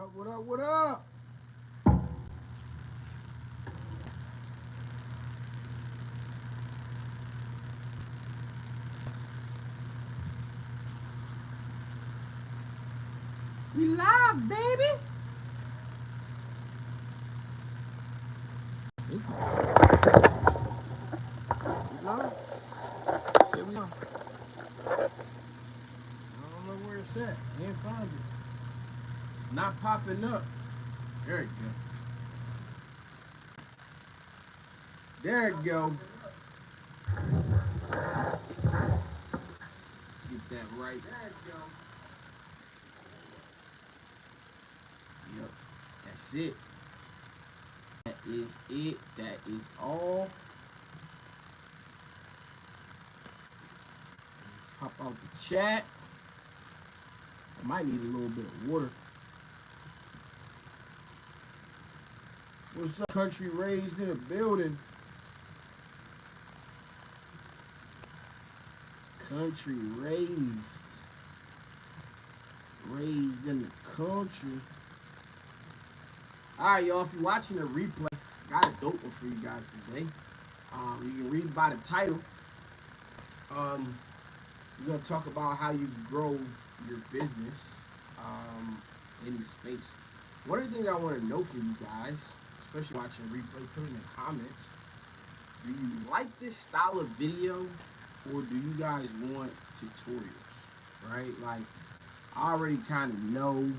up, what up, what up? We live, baby. We live. Shit, we live. I don't know where it's at. Can't find it. It's not popping up. There you go. There you go. Get that right. There you go. Yep. That's it. That is it. That is all. Pop out the chat. I might need a little bit of water. What's up, country raised in the building? Country raised. Raised in the country. Alright, y'all, if you're watching the replay, I got a dope one for you guys today. You can read by the title. We're going to talk about how you grow your business in the space. One of the things I want to know from you guys, especially watching the replay, put in the comments, do you like this style of video, or do you guys want tutorials, right? Like, I already kind of know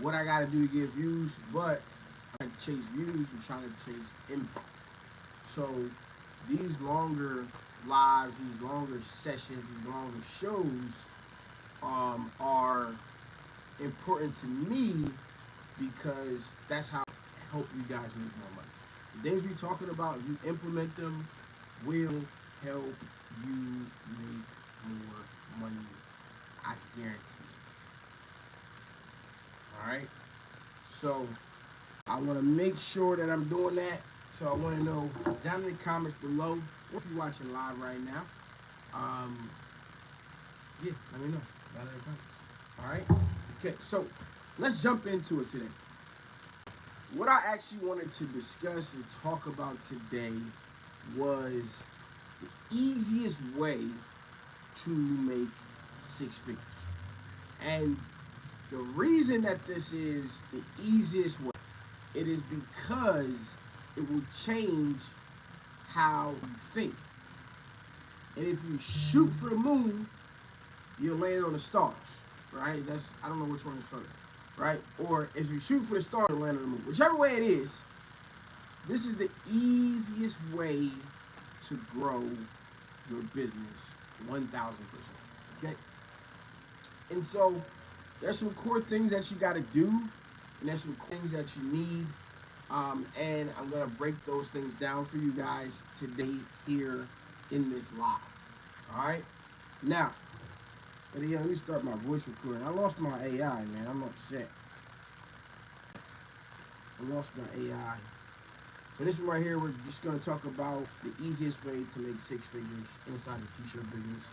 what I got to do to get views, but I like to chase views and trying to chase impact. So these longer lives, these longer sessions, these longer shows are important to me because that's how I help you guys make more money. The things we're talking about, if you implement them, will help you make more money. I guarantee it. Alright? So I want to make sure that I'm doing that. So I want to know down in the comments below, or if you're watching live right now, yeah, let me know. Down in the comments. Alright? Okay, so let's jump into it today. What I actually wanted to discuss and talk about today was the easiest way to make six figures. And the reason that this is the easiest way, it is because it will change how you think. And if you shoot for the moon, you'll land on the stars, right? I don't know which one is further, right? Or if you shoot for the stars, you'll land on the moon. Whichever way it is, this is the easiest way to grow your business 1,000%, okay? And so there's some core things that you got to do, and there's some things that you need, and I'm going to break those things down for you guys today here in this live. All right? Now, let me start my voice recording. I lost my AI, man. I'm upset. I lost my AI. So this one right here, we're just going to talk about the easiest way to make six figures inside the t-shirt business.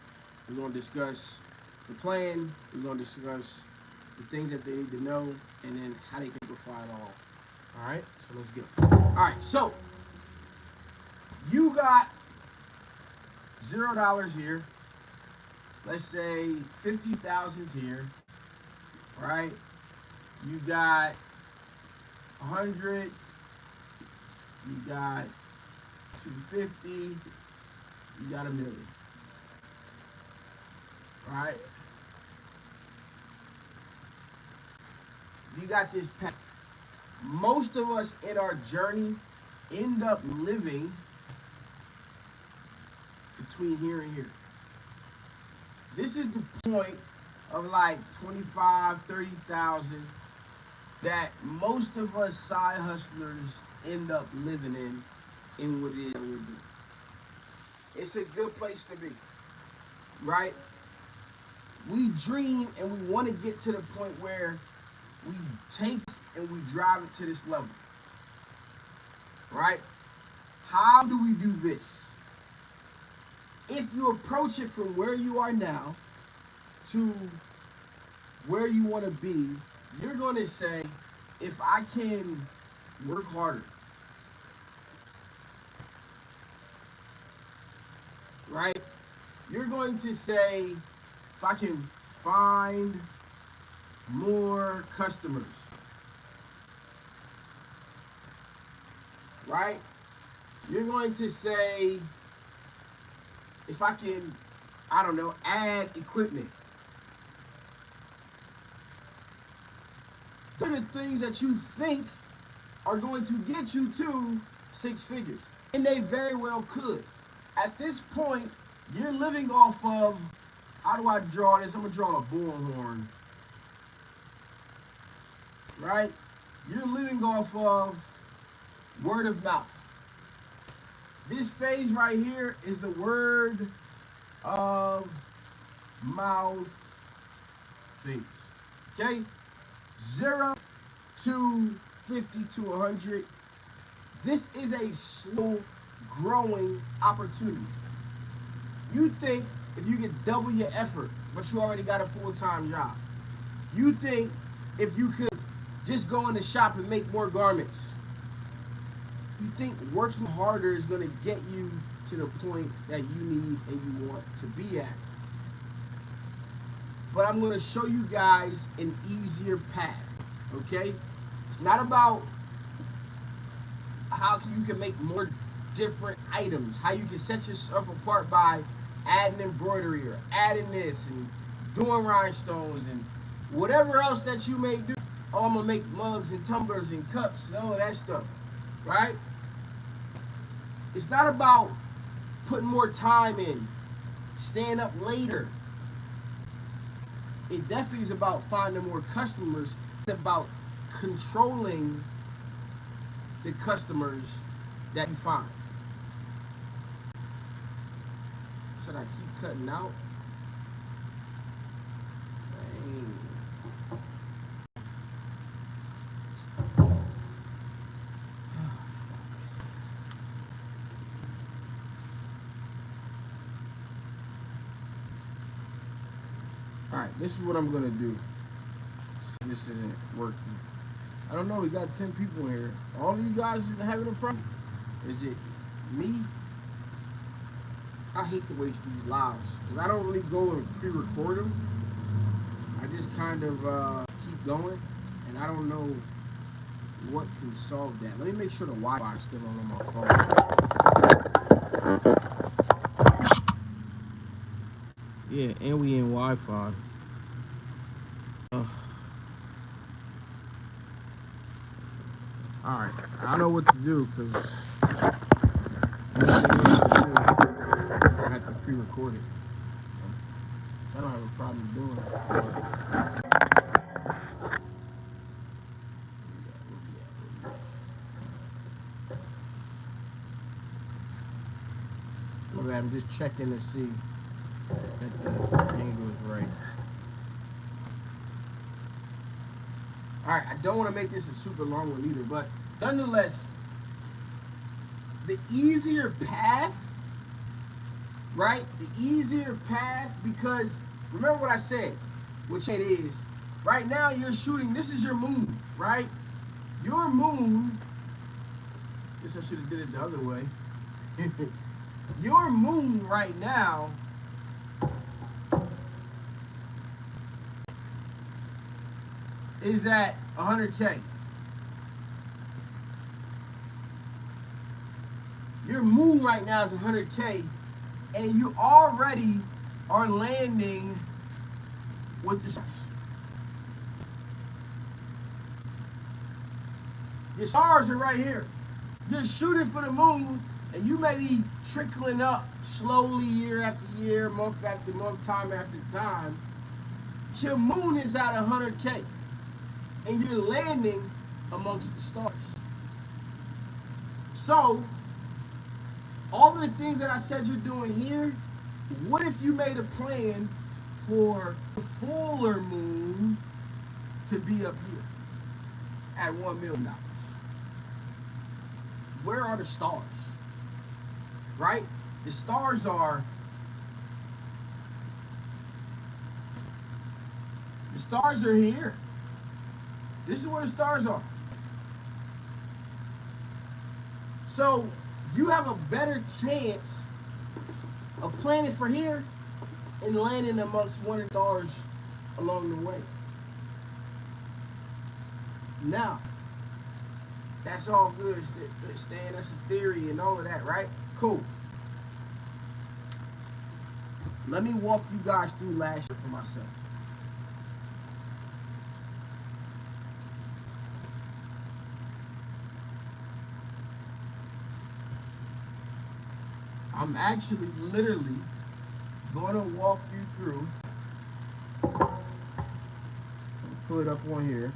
We're going to discuss the plan. We're going to discuss the things that they need to know, and then how they can simplify it all. All right, so let's go. All right, so you got $0 here. Let's say 50,000 here. All right, you got 100. You got 250. You got $1 million. All right. You got this path. Most of us in our journey end up living between here and here. This is the point of like 25, 30,000 that most of us side hustlers end up living in what it is that we're doing. It's a good place to be, right? We dream and we want to get to the point where we take and we drive it to this level, right? How do we do this? If you approach it from where you are now to where you want to be, you're going to say, if I can work harder, right? You're going to say, if I can find more customers, right? You're going to say, if I can, I don't know, add equipment. Those are the things that you think are going to get you to 6 figures. And they very well could. At this point, you're living off of, how do I draw this? I'm going to draw a bullhorn. Right? You're living off of word of mouth. This phase right here is the word of mouth phase. Okay? 0 to 50 to 100. This is a slow growing opportunity. You think if you get double your effort, but you already got a full-time job. You think if you could just go in the shop and make more garments. You think working harder is going to get you to the point that you need and you want to be at. But I'm going to show you guys an easier path, okay? It's not about how you can make more different items, how you can set yourself apart by adding embroidery or adding this and doing rhinestones and whatever else that you may do. Oh, I'm going to make mugs and tumblers and cups and all of that stuff, right? It's not about putting more time in, staying up later. It definitely is about finding more customers. It's about controlling the customers that you find. Should I keep cutting out? Dang. Alright, this is what I'm gonna do. This isn't working. I don't know, we got 10 people here. All of you guys is having a problem? Is it me? I hate to waste these lives because I don't really go and pre-record them. I just kind of keep going, and I don't know what can solve that. Let me make sure the Wi-Fi is still on my phone. Yeah, and we in Wi-Fi. Alright, I don't know what to do because I have to pre-record it. I don't have a problem doing it. Okay, I'm just checking to see that the angle is right. Alright, I don't want to make this a super long one either, but nonetheless, the easier path, right? The easier path, because remember what I said, which it is, right now you're shooting, this is your moon, right? Your moon, guess I should have did it the other way. Your moon right now is at 100K. Your moon right now is 100K, and you already are landing with the stars. Your stars are right here. You're shooting for the moon, and you may be trickling up slowly year after year, month after month, time after time. Your moon is at 100K. And you're landing amongst the stars. So, all of the things that I said you're doing here, what if you made a plan for the fuller moon to be up here at $1 million? Where are the stars? Right? The stars are here. This is where the stars are. So you have a better chance of planning for here and landing amongst one of the stars along the way. Now, that's all good, Stan. That's a theory and all of that, right? Cool. Let me walk you guys through last year for myself. I'm actually literally going to walk you through. Pull it up on here.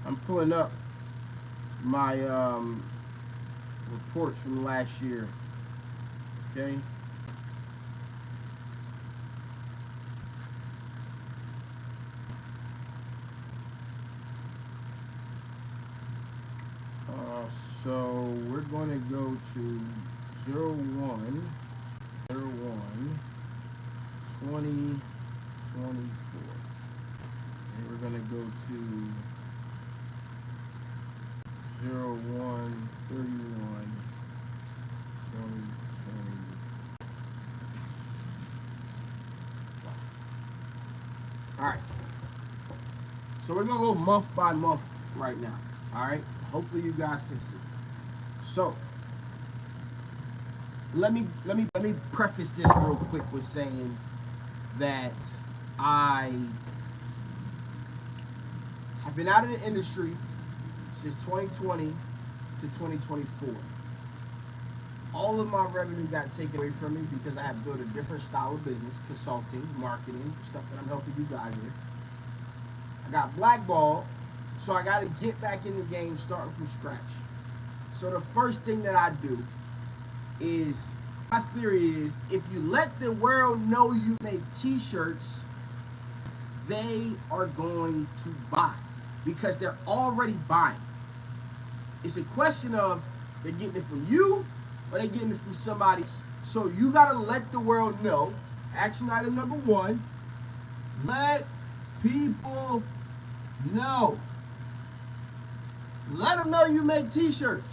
I'm pulling up my reports from last year. Okay. So we're going to go to 01 2024. And we're going to go to 01 31 2020. All right. So we're going to go month by month right now. All right. Hopefully you guys can see. So let me preface this real quick with saying that I have been out of the industry since 2020 to 2024. All of my revenue got taken away from me because I have built a different style of business, consulting, marketing, stuff that I'm helping you guys with. I got blackballed, so I got to get back in the game starting from scratch. So the first thing that I do is, my theory is, if you let the world know you make t-shirts, they are going to buy because they're already buying. It's a question of they're getting it from you or they're getting it from somebody else. So you got to let the world know. Action item number 1, let people know. Let them know you make t-shirts.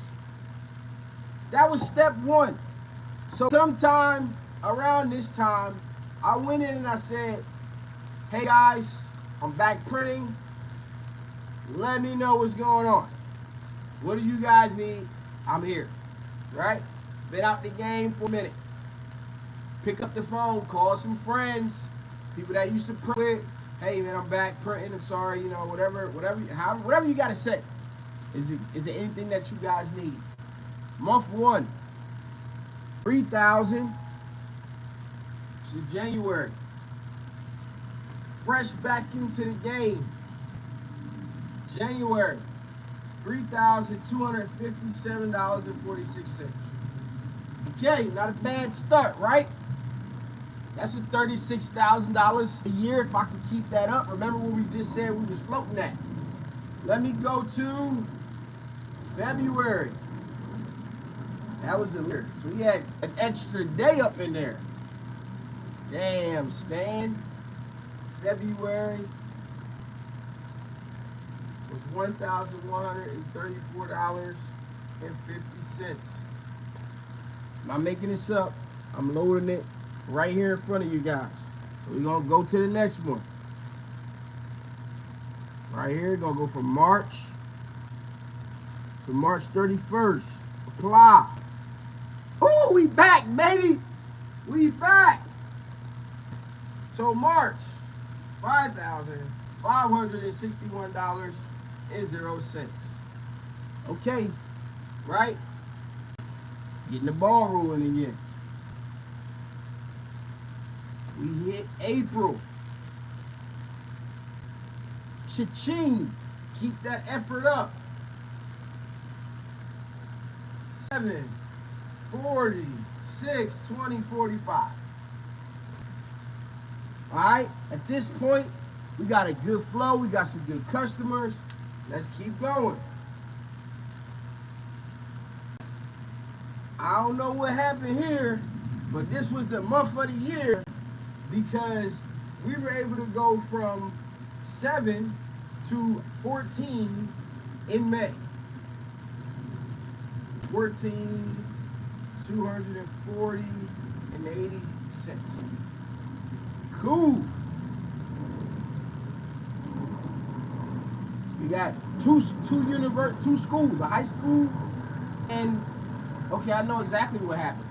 That was step 1. So sometime around this time, I went in and I said, hey guys, I'm back printing. Let me know what's going on. What do you guys need? I'm here, right? Been out the game for a minute. Pick up the phone, call some friends, people that used to print with. Hey man, I'm back printing. I'm sorry, whatever you got to say. Is there anything that you guys need? Month 1, 3,000. This is January. Fresh back into the game. January, $3,257.46. Okay, not a bad start, right? That's a $36,000 a year if I can keep that up. Remember what we just said we was floating at. Let me go to February. That was the year. So we had an extra day up in there. Damn, Stan. February was $1,134.50. I'm not making this up. I'm loading it right here in front of you guys. So we're going to go to the next one. Right here, going to go from March to March 31st. Apply. Oh, we back, baby. We back. So March, $5,561.00. Okay, right? Getting the ball rolling again. We hit April. Cha-ching. Keep that effort up. 7, 40, 6, 20, 45. All right, at this point, We got a good flow. We got some good customers. Let's keep going. I don't know what happened here, but this was the month of the year because we were able to go from 7 to 14 in May. 14, 240 and 80 cents. Cool. We got two schools, a high school, and okay, I know exactly what happened.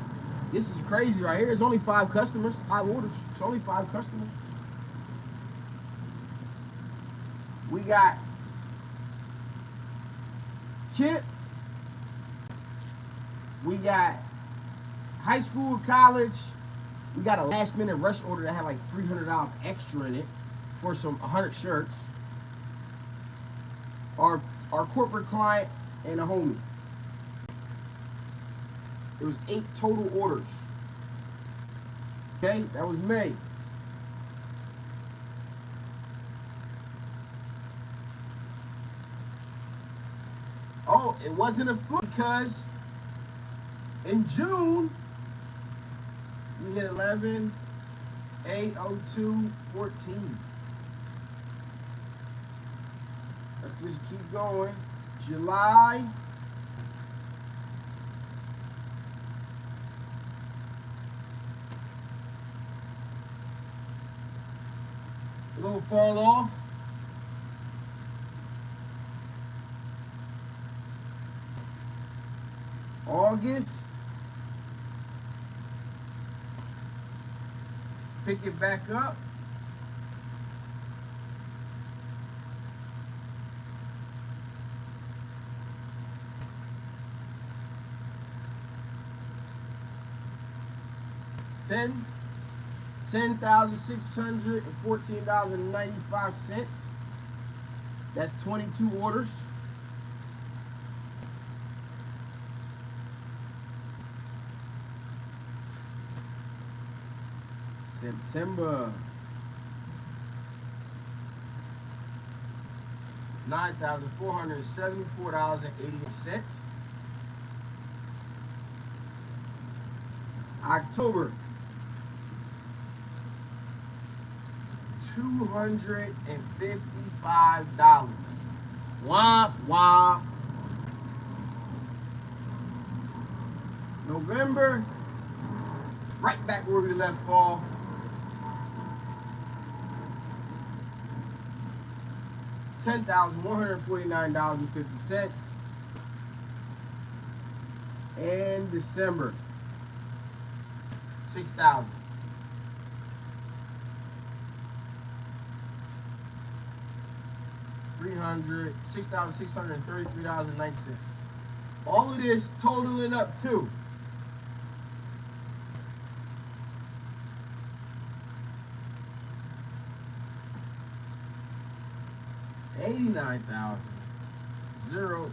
This is crazy right here. There's only 5 customers, 5 orders. It's only 5 customers. We got Kip. We got high school, college. We got a last minute rush order that had like $300 extra in it for some 100 shirts. Our corporate client and a homie. It was 8 total orders. Okay, that was May. Oh, it wasn't a fluke because in June we hit 11, 802, 14. Let's just keep going. July. A little fall off. August. Pick it back up. $10,614.95. That's 22 orders. September, $9,474.88. October, $255. Womp womp. November, right back where we left off. $10,149.50. And December, $6,000. $6,633.90. All of this totaling up to $89,032.87.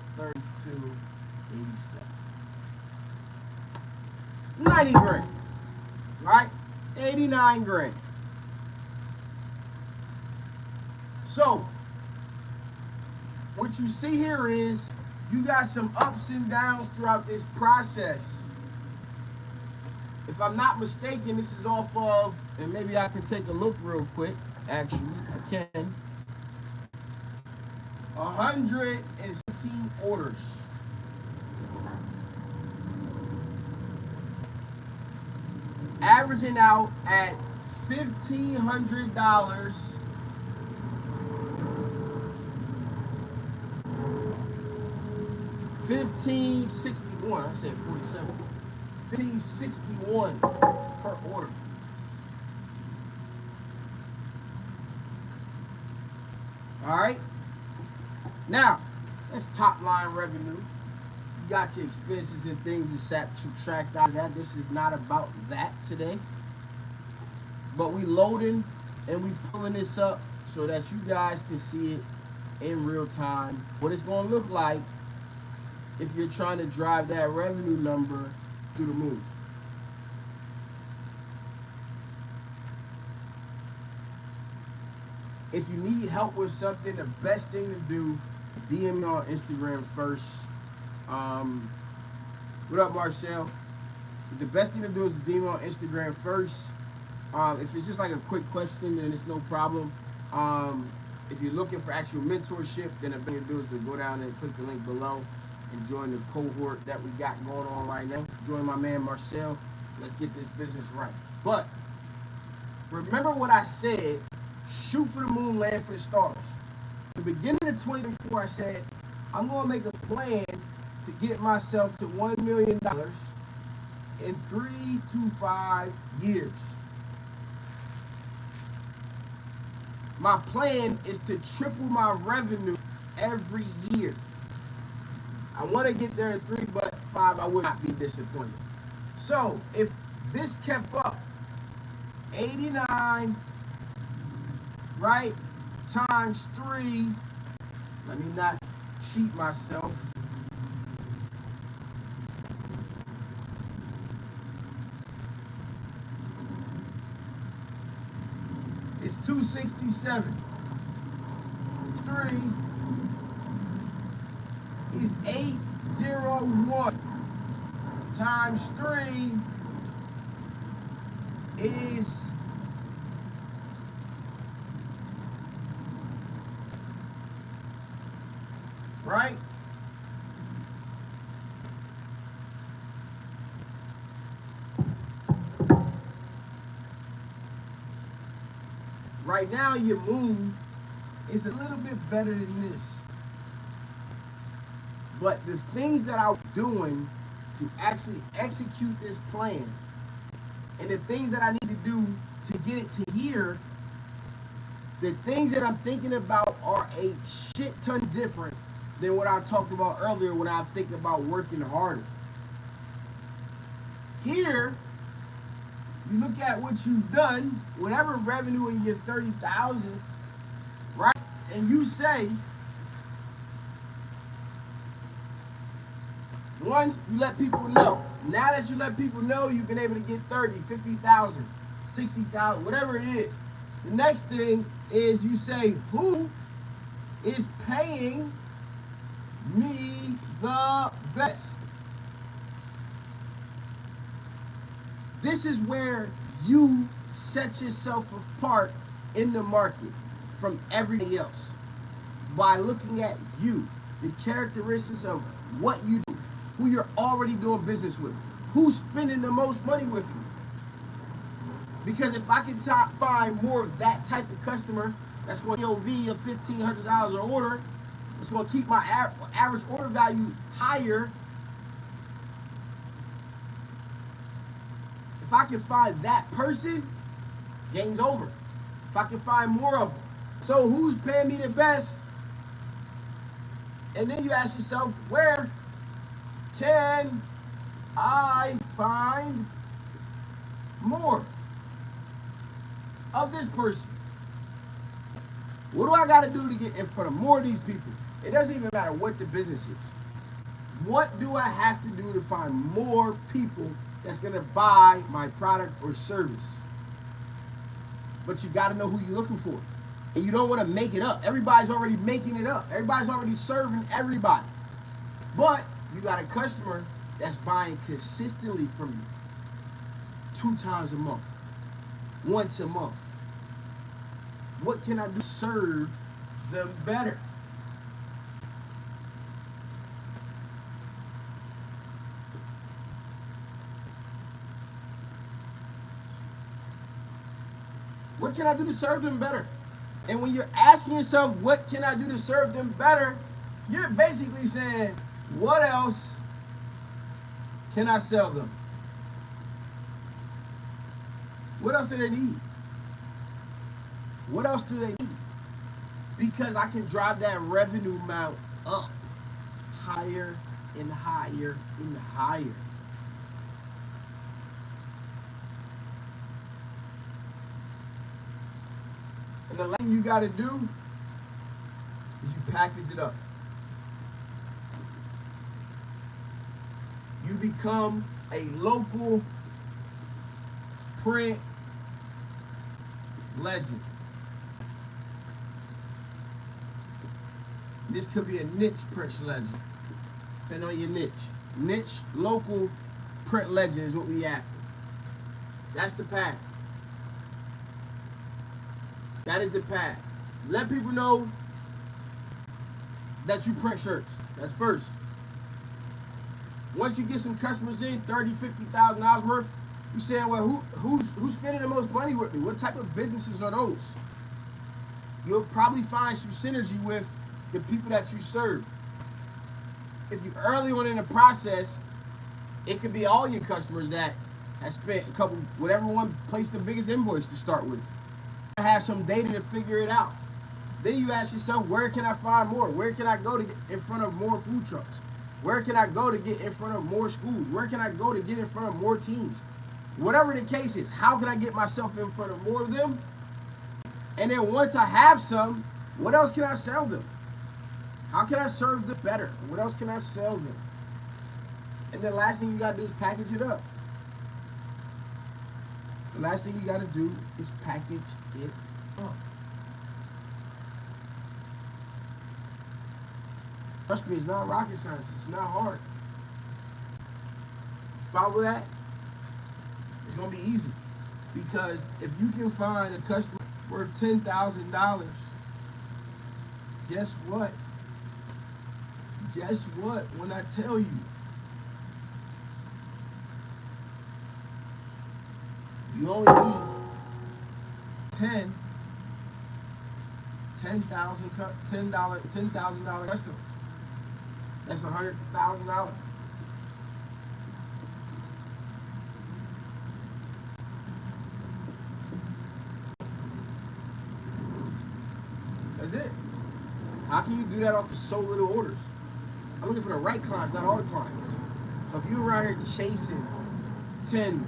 90 grand, right? 89 grand. So, what you see here is you got some ups and downs throughout this process. If I'm not mistaken, this is off of, and maybe I can take a look real quick. Actually, I can. 117 orders. Averaging out at $1,500. $1,561. I said 47. $1,561 per order. All right. Now, that's top line revenue. You got your expenses and things to subtract out of that. This is not about that today. But we loading and we pulling this up so that you guys can see it in real time. What it's going to look like if you're trying to drive that revenue number through the moon. If you need help with something, the best thing to do, DM me on Instagram first. What up, Marcel? The best thing to do is DM me on Instagram first. If it's just like a quick question, then it's no problem. If you're looking for actual mentorship, then the best thing to do is to go down and click the link below and join the cohort that we got going on right now. Join my man Marcel. Let's get this business right. But remember what I said, shoot for the moon, land for the stars. At the beginning of 2024, I said, I'm going to make a plan to get myself to $1 million in 3 to 5 years. My plan is to triple my revenue every year. I want to get there in 3, but 5, I would not be disappointed. So if this kept up, 89, right, times 3, let me not cheat myself. It's 267. 3 is 801 times 3 is right. Right now, your moon is a little bit better than this. But the things that I'm doing to actually execute this plan and the things that I need to do to get it to here, the things that I'm thinking about are a shit ton different than what I talked about earlier when I think about working harder. Here, you look at what you've done, whatever revenue in your 30,000, right? And you say, one, you let people know. Now that you let people know, you've been able to get 30, 50,000, 60,000, whatever it is. The next thing is you say, who is paying me the best? This is where you set yourself apart in the market from everybody else by looking at you, the characteristics of what you do, who you're already doing business with, who's spending the most money with you. Because if I can find more of that type of customer that's going to EOV of $1,500 an order, it's going to keep my average order value higher. If I can find that person, game's over. If I can find more of them. So who's paying me the best? And then you ask yourself, where can I find more of this person? What do I got to do to get in front of more of these people? It doesn't even matter what the business is. What do I have to do to find more people that's going to buy my product or service? But you got to know who you're looking for. And you don't want to make it up. Everybody's already making it up. Everybody's already serving everybody. But you got a customer that's buying consistently from you 2 times a month, once a month. What can I do to serve them better? What can I do to serve them better? And when you're asking yourself, what can I do to serve them better? You're basically saying, what else can I sell them? What else do they need? What else do they need? Because I can drive that revenue amount up higher and higher and higher. And the last thing you got to do is you package it up. You become a local print legend. This could be a niche print legend, depending on your niche. Niche, local print legend is what we after. That's the path. That is the path. Let people know that you print shirts. That's first. Once you get some customers in, $30,000, $50,000 worth, you saying, well, who's spending the most money with me? What type of businesses are those? You'll probably find some synergy with the people that you serve. If you're early on in the process, it could be all your customers that have spent a couple, whatever one placed the biggest invoice to start with. Have some data to figure it out. Then you ask yourself, where can I find more? Where can I go to get in front of more food trucks? Where can I go to get in front of more schools? Where can I go to get in front of more teams? Whatever the case is, how can I get myself in front of more of them? And then once I have some, what else can I sell them? How can I serve them better? What else can I sell them? And then the last thing you got to do is package it up. The last thing you got to do is package it up. Trust me, it's not rocket science. It's not hard. Follow that. It's going to be easy. Because if you can find a customer worth $10,000, guess what? Guess what? When I tell you, you only need $10,000 customers. That's $100,000. That's it. How can you do that off of so little orders? I'm looking for the right clients, not all the clients. So if you're around here chasing 10,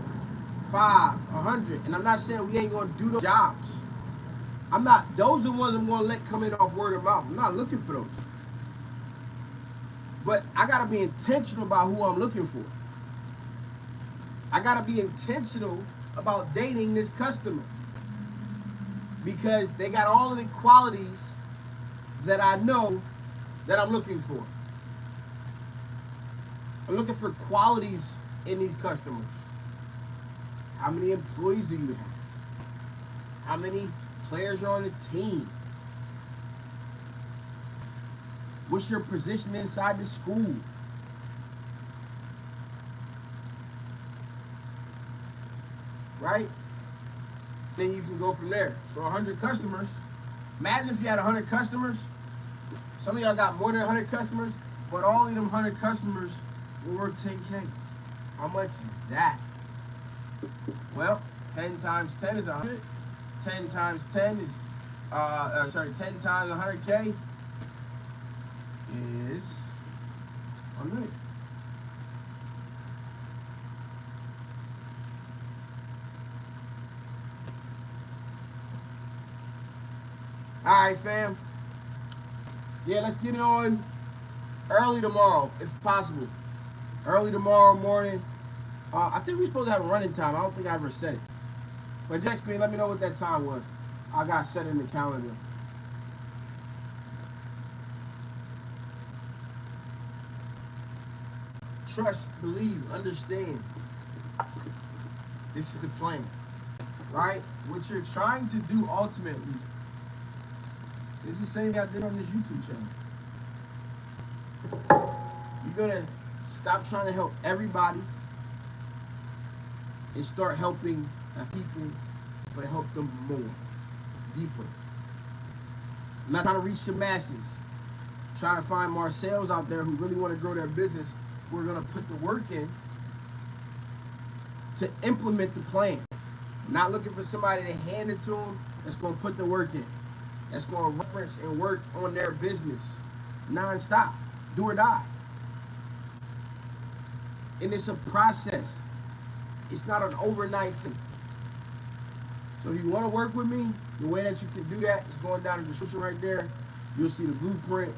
5, 100, and I'm not saying we ain't gonna do those jobs. Those are the ones I'm gonna let come in off word of mouth. I'm not looking for those. But I gotta be intentional about who I'm looking for. I gotta be intentional about dating this customer. Because they got all of the qualities that I know that I'm looking for. I'm looking for qualities in these customers. How many employees do you have? How many players are on the team? What's your position inside the school? Right? Then you can go from there. So 100 customers. Imagine if you had 100 customers. Some of y'all got more than 100 customers, but all of them 100 customers were worth 10K. How much is that? Well, 10 times 10 is 100. 10 times 10 is, 10 times 100K is 1 million. All right, fam. Yeah, let's get it on early tomorrow, if possible. Early tomorrow morning. I think we're supposed to have a running time. I don't think I ever said it. But text me, let me know what that time was. I got set in the calendar. Trust, believe, understand. This is the plan. Right? What you're trying to do ultimately is the same thing I did on this YouTube channel. You're gonna stop trying to help everybody and start helping people, but help them more, deeper. I'm not trying to reach the masses. I'm trying to find Marcel's out there who really want to grow their business. We're gonna put the work in to implement the plan. I'm not looking for somebody to hand it to them that's gonna put the work in. That's going to reference and work on their business non-stop, do or die. And it's a process. It's not an overnight thing. So if you want to work with me, the way that you can do that is going down in the description right there. You'll see the blueprint,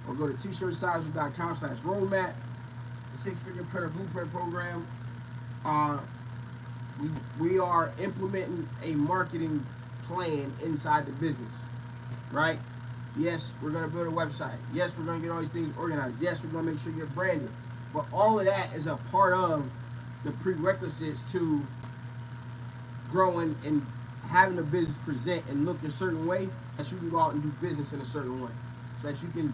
or go to tshirtsizer.com/roadmap, the 6-figure printer blueprint program. We are implementing a marketing plan inside the business. Right? Yes, we're going to build a website. Yes, we're going to get all these things organized. Yes, we're going to make sure you're branded. But all of that is a part of the prerequisites to growing and having a business present and look a certain way, that you can go out and do business in a certain way. So that you can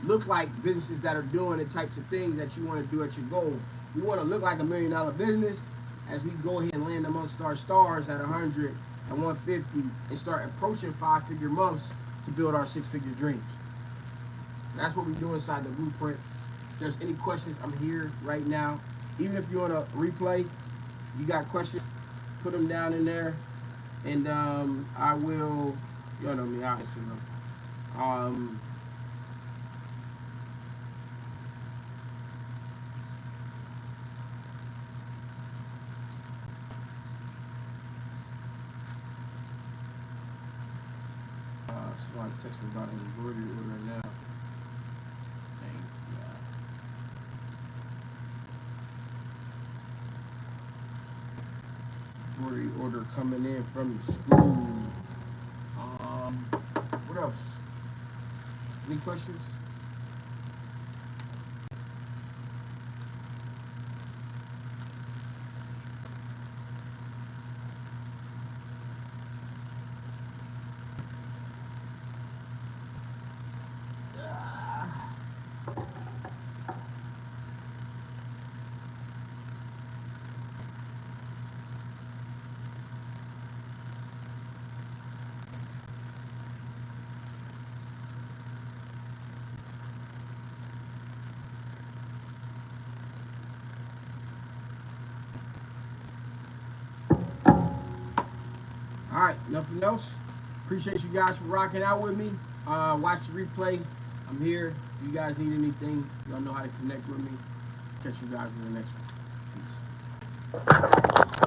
look like businesses that are doing the types of things that you want to do at your goal. We want to look like $1 million business as we go ahead and land amongst our stars at 100 and 150 and start approaching 5-figure months to build our 6-figure dreams. So that's what we do inside the blueprint. If there's any questions, I'm here right now. Even if you want to replay, you got questions, put them down in there, and I will, you know me, I'll answer them. Somebody text me about an embroidery order now. Thank you. Embroidery order coming in from the school. What else? Any questions? All right, nothing else. Appreciate you guys for rocking out with me. Watch the replay. I'm here. If you guys need anything, y'all know how to connect with me. Catch you guys in the next one. Peace.